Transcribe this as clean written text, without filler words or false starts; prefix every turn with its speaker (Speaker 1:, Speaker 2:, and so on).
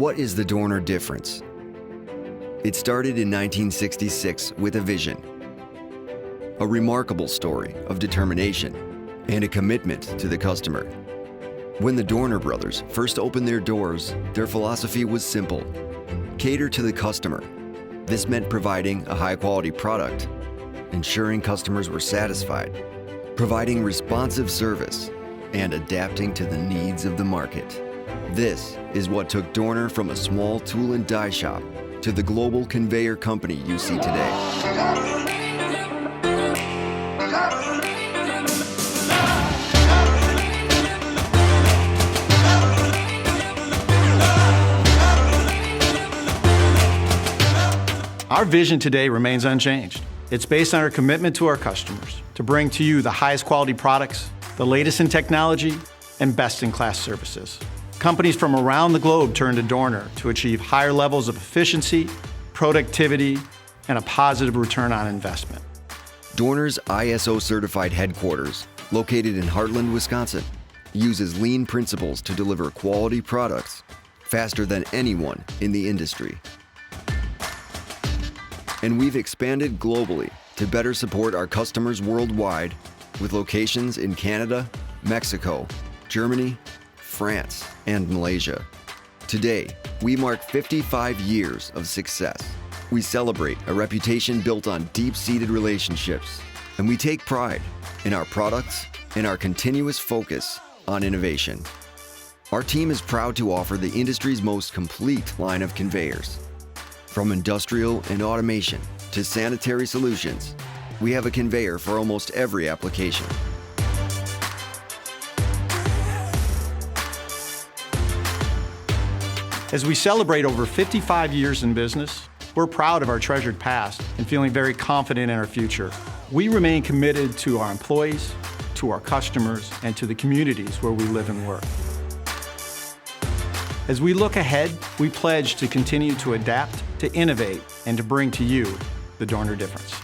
Speaker 1: What is the Dorner difference? It started in 1966 with a vision, a remarkable story of determination and a commitment to the customer. When the Dorner brothers first opened their doors, their philosophy was simple: cater to the customer. This meant providing a high-quality product, ensuring customers were satisfied, providing responsive service, and adapting to the needs of the market. This is what took Dorner from a small tool and die shop to the global conveyor company you see today.
Speaker 2: Our vision today remains unchanged. It's based on our commitment to our customers to bring to you the highest quality products, the latest in technology, and best-in-class services. Companies from around the globe turn to Dorner to achieve higher levels of efficiency, productivity, and a positive return on investment.
Speaker 1: Dorner's I.S.O certified headquarters, located in Hartland, Wisconsin, uses lean principles to deliver quality products faster than anyone in the industry. And we've expanded globally to better support our customers worldwide with locations in Canada, Mexico, Germany, France, and Malaysia. Today, we mark 55 years of success. We celebrate a reputation built on deep-seated relationships, and we take pride in our products and our continuous focus on innovation. Our team is proud to offer the industry's most complete line of conveyors. From industrial and automation to sanitary solutions, we have a conveyor for almost every application.
Speaker 2: As we celebrate over 55 years in business, we're proud of our treasured past and feeling very confident in our future. We remain committed to our employees, to our customers, and to the communities where we live and work. As we look ahead, we pledge to continue to adapt, to innovate, and to bring to you the Dorner difference.